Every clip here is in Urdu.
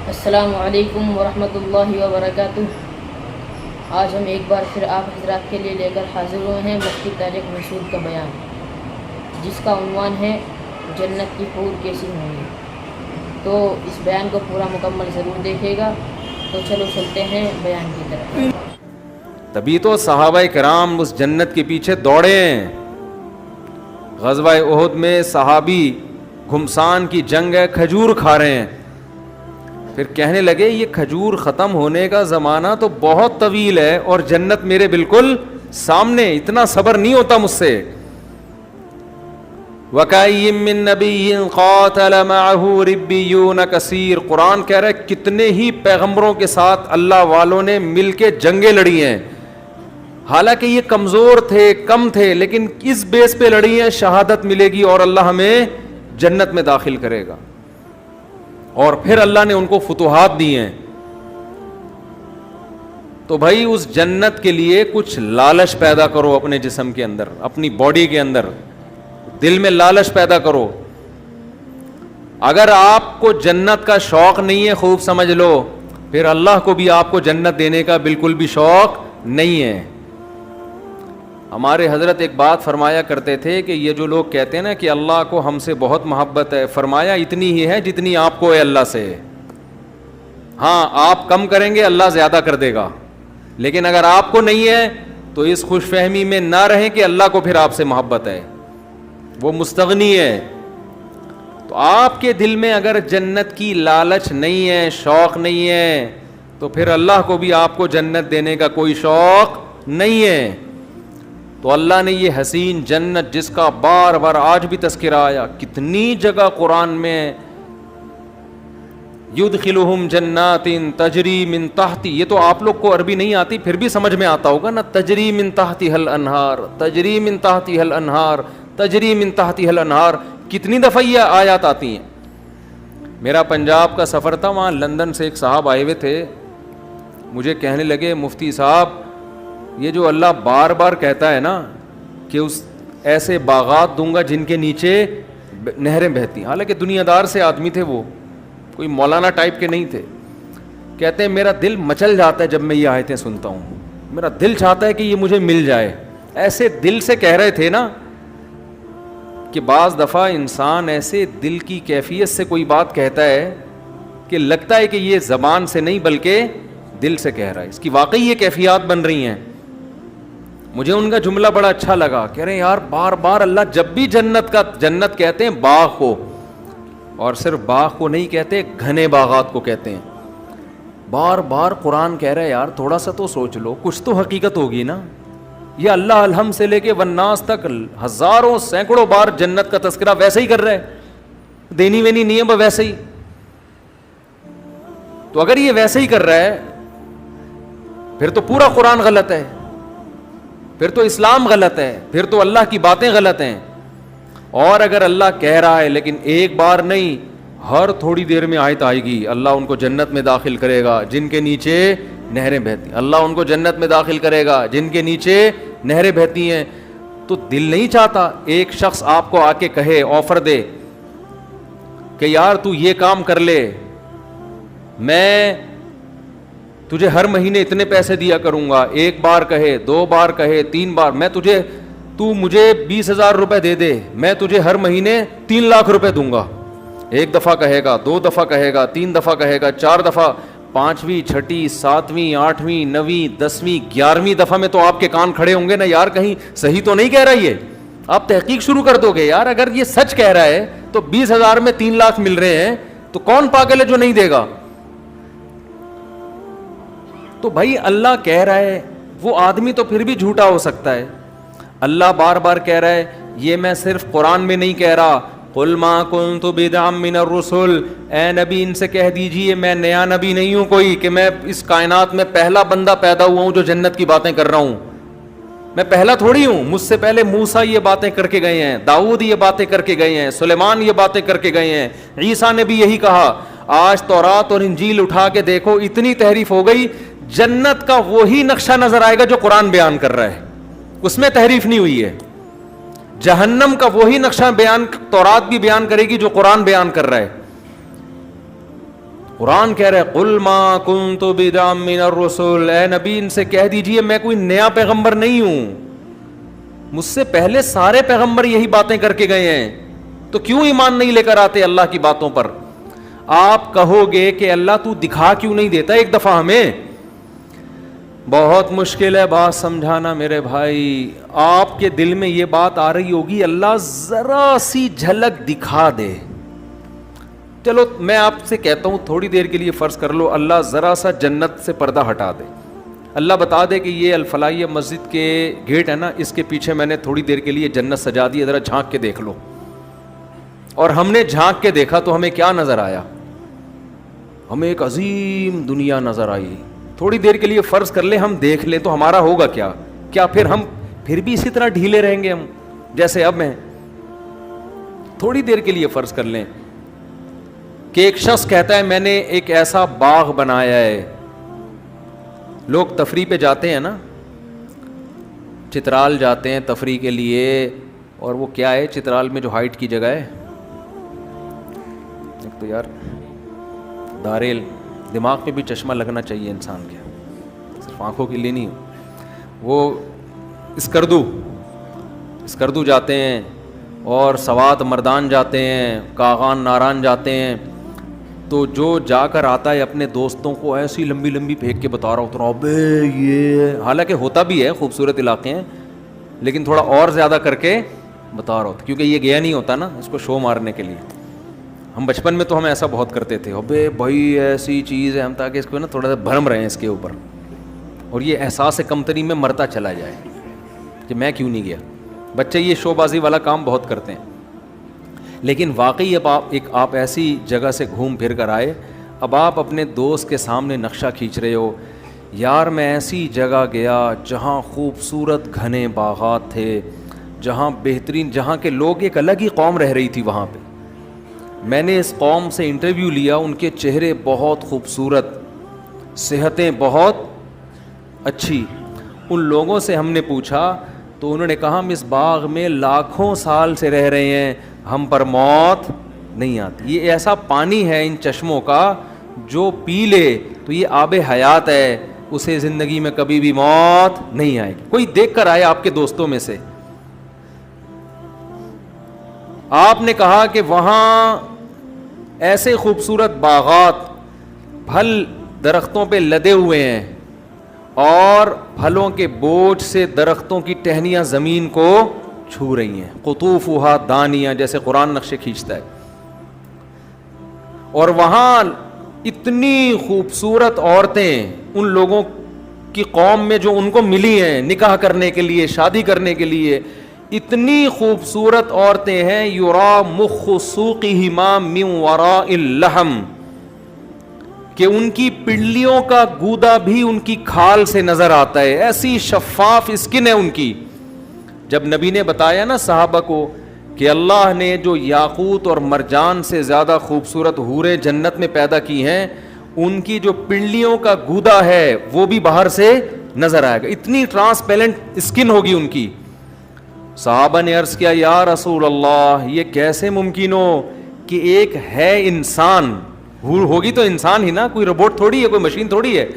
السلام علیکم ورحمۃ اللہ وبرکاتہ۔ آج ہم ایک بار پھر آپ حضرات کے لیے لے کر حاضر ہوئے ہیں مفتی طارق مسعود کا بیان، جس کا عنوان ہے جنت کی حور کیسی ہوں گی۔ تو اس بیان کو پورا مکمل ضرور دیکھیے گا۔ تو چلو چلتے ہیں بیان کی طرف۔ تبھی تو صحابہ کرام اس جنت کے پیچھے دوڑے ہیں۔ غزوہ احد میں صحابی گھمسان کی جنگ ہے، کھجور کھا رہے ہیں، پھر کہنے لگے یہ کھجور ختم ہونے کا زمانہ تو بہت طویل ہے اور جنت میرے بالکل سامنے، اتنا صبر نہیں ہوتا مجھ سے۔ وَكَأَيٍّ مِّن نَّبِيٍّ قَاتَلَ مَعَهُ رِبِّيُّونَ كَثِيرٌ، قرآن کہہ رہا ہے کتنے ہی پیغمبروں کے ساتھ اللہ والوں نے مل کے جنگیں لڑی ہیں، حالانکہ یہ کمزور تھے، کم تھے، لیکن اس بیس پہ لڑی ہیں، شہادت ملے گی اور اللہ ہمیں جنت میں داخل کرے گا۔ اور پھر اللہ نے ان کو فتوحات دی ہیں۔ تو بھائی اس جنت کے لیے کچھ لالچ پیدا کرو اپنے جسم کے اندر، اپنی باڈی کے اندر، دل میں لالچ پیدا کرو۔ اگر آپ کو جنت کا شوق نہیں ہے، خوب سمجھ لو، پھر اللہ کو بھی آپ کو جنت دینے کا بالکل بھی شوق نہیں ہے۔ ہمارے حضرت ایک بات فرمایا کرتے تھے کہ یہ جو لوگ کہتے ہیں نا کہ اللہ کو ہم سے بہت محبت ہے، فرمایا اتنی ہی ہے جتنی آپ کو ہے اللہ سے۔ ہاں آپ کم کریں گے اللہ زیادہ کر دے گا، لیکن اگر آپ کو نہیں ہے تو اس خوش فہمی میں نہ رہیں کہ اللہ کو پھر آپ سے محبت ہے، وہ مستغنی ہے۔ تو آپ کے دل میں اگر جنت کی لالچ نہیں ہے، شوق نہیں ہے، تو پھر اللہ کو بھی آپ کو جنت دینے کا کوئی شوق نہیں ہے۔ تو اللہ نے یہ حسین جنت جس کا بار بار آج بھی تذکرہ آیا، کتنی جگہ قرآن میں، یدخلہم جنات تجری من تحتی، یہ تو آپ لوگ کو عربی نہیں آتی پھر بھی سمجھ میں آتا ہوگا نا، تجری من تحتہا الانہار، تجری من تحتہا الانہار، تجری من تحتہا الانہار، کتنی دفعہ یہ آیات آتی ہیں۔ میرا پنجاب کا سفر تھا، وہاں لندن سے ایک صاحب آئے ہوئے تھے، مجھے کہنے لگے مفتی صاحب یہ جو اللہ بار بار کہتا ہے نا کہ اس ایسے باغات دوں گا جن کے نیچے نہریں بہتی، حالانکہ دنیا دار سے آدمی تھے، وہ کوئی مولانا ٹائپ کے نہیں تھے، کہتے ہیں میرا دل مچل جاتا ہے جب میں یہ آیتیں سنتا ہوں، میرا دل چاہتا ہے کہ یہ مجھے مل جائے۔ ایسے دل سے کہہ رہے تھے نا کہ بعض دفعہ انسان ایسے دل کی کیفیت سے کوئی بات کہتا ہے کہ لگتا ہے کہ یہ زبان سے نہیں بلکہ دل سے کہہ رہا ہے، اس کی واقعی یہ کیفیات بن رہی ہیں۔ مجھے ان کا جملہ بڑا اچھا لگا، کہہ رہے ہیں یار بار بار اللہ جب بھی جنت کہتے ہیں باغ کو، اور صرف باغ کو نہیں کہتے، گھنے باغات کو کہتے ہیں، بار بار قرآن کہہ رہے ہیں یار تھوڑا سا تو سوچ لو، کچھ تو حقیقت ہوگی نا۔ یہ اللہ الحمد سے لے کے والناس تک ہزاروں سینکڑوں بار جنت کا تذکرہ ویسے ہی کر رہے ہیں، دینی وینی نہیں ہے، ویسے ہی۔ تو اگر یہ ویسے ہی کر رہا ہے پھر تو پورا قرآن غلط ہے، پھر تو اسلام غلط ہے، پھر تو اللہ کی باتیں غلط ہیں۔ اور اگر اللہ کہہ رہا ہے لیکن ایک بار نہیں، ہر تھوڑی دیر میں آیت آئے گی، اللہ ان کو جنت میں داخل کرے گا جن کے نیچے نہریں بہتی ہیں، اللہ ان کو جنت میں داخل کرے گا جن کے نیچے نہریں بہتی ہیں۔ تو دل نہیں چاہتا ایک شخص آپ کو آ کے کہے، آفر دے کہ یار تو یہ کام کر لے، میں تجھے ہر مہینے اتنے پیسے دیا کروں گا، ایک بار کہے، دو بار کہے، تین بار، تو مجھے 20,000 روپے دے دے، میں تجھے ہر مہینے 3 لاکھ روپے دوں گا۔ ایک دفعہ کہے گا، 2 دفعہ کہے گا، 3 دفعہ کہے گا، 4 دفعہ، 5ویں 6ٹھی 7ویں 8ویں 9ویں 10ویں 11ویں دفعہ میں تو آپ کے کان کھڑے ہوں گے نا، یار کہیں صحیح تو نہیں کہہ رہا یہ۔ آپ تحقیق شروع کر دو گے، یار اگر یہ سچ کہہ رہا ہے تو 20,000 میں 3 لاکھ مل رہے ہیں، تو کون پاگل ہے جو نہیں دے گا؟ تو بھائی اللہ کہہ رہا ہے، وہ آدمی تو پھر بھی جھوٹا ہو سکتا ہے۔ اللہ بار بار کہہ رہا ہے، یہ میں صرف قرآن میں نہیں کہہ رہا، قل ما كنت بدعا من الرسل، اے نبی ان سے کہہ دیجئے میں نیا نبی نہیں ہوں کوئی کہ میں اس کائنات میں پہلا بندہ پیدا ہوا ہوں جو جنت کی باتیں کر رہا ہوں، میں پہلا تھوڑی ہوں، مجھ سے پہلے موسیٰ یہ باتیں کر کے گئے ہیں، داؤد یہ باتیں کر کے گئے ہیں، سلیمان یہ باتیں کر کے گئے ہیں، عیسیٰ نے بھی یہی کہا۔ آج تورات اور انجیل اٹھا کے دیکھو، اتنی تحریف ہو گئی، جنت کا وہی نقشہ نظر آئے گا جو قرآن بیان کر رہا ہے، اس میں تحریف نہیں ہوئی ہے۔ جہنم کا وہی نقشہ بیان تورات بھی بیان کرے گی جو قرآن بیان کر رہا ہے۔ قرآن کہہ رہے قل ما کنت بدعا من الرسل، اے نبی ان سے کہہ دیجئے میں کوئی نیا پیغمبر نہیں ہوں، مجھ سے پہلے سارے پیغمبر یہی باتیں کر کے گئے ہیں، تو کیوں ایمان نہیں لے کر آتے اللہ کی باتوں پر؟ آپ کہو گے کہ اللہ تو دکھا کیوں نہیں دیتا ایک دفعہ ہمیں؟ بہت مشکل ہے بات سمجھانا میرے بھائی. آپ کے دل میں یہ بات آ رہی ہوگی اللہ ذرا سی جھلک دکھا دے. چلو میں آپ سے کہتا ہوں تھوڑی دیر کے لیے فرض کر لو اللہ ذرا سا جنت سے پردہ ہٹا دے, اللہ بتا دے کہ یہ الفلاحیہ مسجد کے گیٹ ہے نا, اس کے پیچھے میں نے تھوڑی دیر کے لیے جنت سجا دی, ذرا جھانک کے دیکھ لو. اور ہم نے جھانک کے دیکھا تو ہمیں کیا نظر آیا؟ ہمیں ایک عظیم دنیا نظر آئی. تھوڑی دیر کے لیے فرض کر لیں ہم دیکھ لیں تو ہمارا ہوگا کیا؟ کیا پھر ہم پھر بھی اسی طرح ڈھیلے رہیں گے ہم جیسے اب ہیں؟ تھوڑی دیر کے لیے فرض کر لیں کہ ایک شخص کہتا ہے میں نے ایک ایسا باغ بنایا ہے. لوگ تفریح پہ جاتے ہیں نا, چترال جاتے ہیں تفریح کے لیے, اور وہ کیا ہے چترال میں جو ہائٹ کی جگہ ہے, ایک تو یار داریل, دماغ پہ بھی چشمہ لگنا چاہیے انسان کے, صرف آنکھوں کے لیے نہیں. وہ اسکردو جاتے ہیں, اور سوات مردان جاتے ہیں, کاغان ناران جاتے ہیں. تو جو جا کر آتا ہے اپنے دوستوں کو ایسی لمبی لمبی پھینک کے بتا رہا ہوتا ہے ابے یہ, حالانکہ ہوتا بھی ہے خوبصورت علاقے ہیں, لیکن تھوڑا اور زیادہ کر کے بتا رہا ہوتا کیونکہ یہ گیا نہیں ہوتا نا اس کو شو مارنے کے لیے. ہم بچپن میں تو ہم ایسا بہت کرتے تھے, ابے بھائی ایسی چیز ہے, ہم تاکہ اس کو نا تھوڑا سا بھرم رہے ہیں اس کے اوپر, اور یہ احساس کمتری میں مرتا چلا جائے کہ میں کیوں نہیں گیا. بچے یہ شو بازی والا کام بہت کرتے ہیں. لیکن واقعی اب آپ ایسی جگہ سے گھوم پھر کر آئے, اب آپ اپنے دوست کے سامنے نقشہ کھینچ رہے ہو, یار میں ایسی جگہ گیا جہاں خوبصورت گھنے باغات تھے, جہاں بہترین, جہاں کے لوگ ایک الگ ہی قوم رہ رہی تھی وہاں پہ. میں نے اس قوم سے انٹرویو لیا, ان کے چہرے بہت خوبصورت, صحتیں بہت اچھی. ان لوگوں سے ہم نے پوچھا تو انہوں نے کہا ہم اس باغ میں لاکھوں سال سے رہ رہے ہیں, ہم پر موت نہیں آتی. یہ ایسا پانی ہے ان چشموں کا جو پی لے تو یہ آب حیات ہے, اسے زندگی میں کبھی بھی موت نہیں آئے گی. کوئی دیکھ کر آئے آپ کے دوستوں میں سے, آپ نے کہا کہ وہاں ایسے خوبصورت باغات, پھل درختوں پہ لدے ہوئے ہیں, اور پھلوں کے بوجھ سے درختوں کی ٹہنیاں زمین کو چھو رہی ہیں, قطوفھا دانیہ, جیسے قرآن نقشے کھینچتا ہے. اور وہاں اتنی خوبصورت عورتیں ان لوگوں کی قوم میں جو ان کو ملی ہیں نکاح کرنے کے لیے, شادی کرنے کے لیے, اتنی خوبصورت عورتیں ہیں, یرا مخ سوقہما من وراء اللحم, کہ ان کی پنڈلیوں کا گودا بھی ان کی کھال سے نظر آتا ہے, ایسی شفاف اسکن ہے ان کی. جب نبی نے بتایا نا صحابہ کو کہ اللہ نے جو یاقوت اور مرجان سے زیادہ خوبصورت حوریں جنت میں پیدا کی ہیں, ان کی جو پنڈلیوں کا گودا ہے وہ بھی باہر سے نظر آئے گا, اتنی ٹرانسپیرنٹ اسکن ہوگی ان کی. صحابہ نے عرض کیا یا رسول اللہ یہ کیسے ممکن ہو کہ ایک ہے انسان, حور ہوگی تو انسان ہی نا, کوئی روبوٹ تھوڑی ہے, کوئی مشین تھوڑی ہے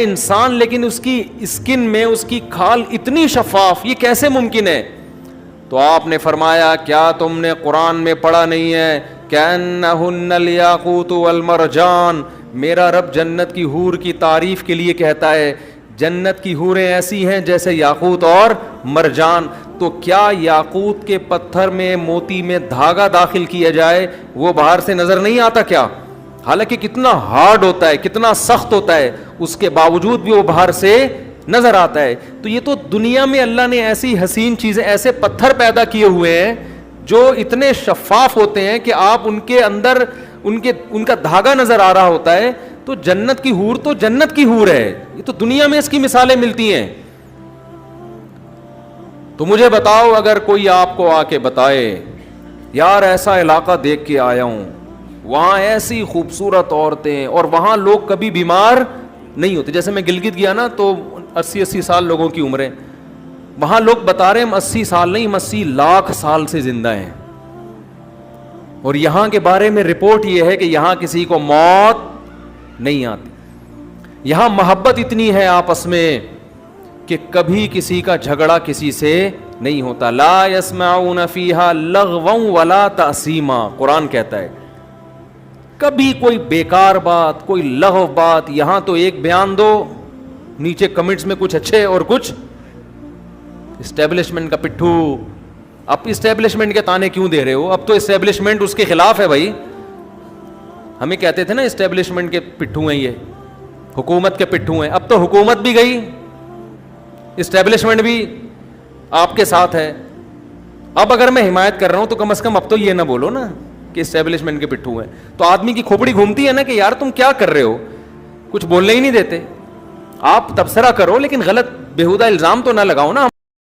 انسان, لیکن اس کی اسکن میں اس کی کھال اتنی شفاف, یہ کیسے ممکن ہے؟ تو آپ نے فرمایا کیا تم نے قرآن میں پڑھا نہیں ہے کأنہن الیاقوت والمرجان, میرا رب جنت کی حور کی تعریف کے لیے کہتا ہے جنت کی حوریں ایسی ہیں جیسے یاقوت اور مرجان. تو کیا یاقوت کے پتھر میں موتی میں دھاگا داخل کیا جائے وہ باہر سے نظر نہیں آتا کیا؟ حالانکہ کتنا ہارڈ ہوتا ہے, کتنا سخت ہوتا ہے, اس کے باوجود بھی وہ باہر سے نظر آتا ہے. تو یہ تو دنیا میں اللہ نے ایسی حسین چیزیں, ایسے پتھر پیدا کیے ہوئے ہیں جو اتنے شفاف ہوتے ہیں کہ آپ ان کے اندر ان کا دھاگا نظر آ رہا ہوتا ہے. تو جنت کی حور تو جنت کی حور ہے, یہ تو دنیا میں اس کی مثالیں ملتی ہیں. تو مجھے بتاؤ اگر کوئی آپ کو آ کے بتائے یار ایسا علاقہ دیکھ کے آیا ہوں, وہاں ایسی خوبصورت عورتیں, اور وہاں لوگ کبھی بیمار نہیں ہوتے. جیسے میں گلگت گیا نا تو 80 سال لوگوں کی عمریں, وہاں لوگ بتا رہے ہیں ہم 80 سال نہیں, ہم 80 لاکھ سال سے زندہ ہیں. اور یہاں کے بارے میں رپورٹ یہ ہے کہ یہاں کسی کو موت نہیں آتی. یہاں محبت اتنی ہے آپس میں کہ کبھی کسی کا جھگڑا کسی سے نہیں ہوتا. لا يسمعون فيها لغوا ولا تأثیما, قرآن کہتا ہے کبھی کوئی بیکار بات, کوئی لغو بات. یہاں تو ایک بیان دو, نیچے کمنٹس میں کچھ اچھے اور کچھ اسٹیبلشمنٹ کا پٹھو. اب اسٹیبلشمنٹ کے تانے کیوں دے رہے ہو؟ اب تو اسٹیبلشمنٹ اس کے خلاف ہے بھائی. ہمیں کہتے تھے نا اسٹیبلشمنٹ کے پٹھو ہیں, یہ حکومت کے پٹھو ہیں. اب تو حکومت بھی گئی, اسٹیبلشمنٹ بھی آپ کے ساتھ ہے. اب اگر میں حمایت کر رہا ہوں تو کم از کم اب تو یہ نہ بولو نا کہ اسٹیبلشمنٹ کے پٹھو ہیں. تو آدمی کی کھوپڑی گھومتی ہے نا کہ یار تم کیا کر رہے ہو, کچھ بولنے ہی نہیں دیتے. آپ تبصرہ کرو لیکن غلط بیہودہ الزام تو نہ لگاؤ نا.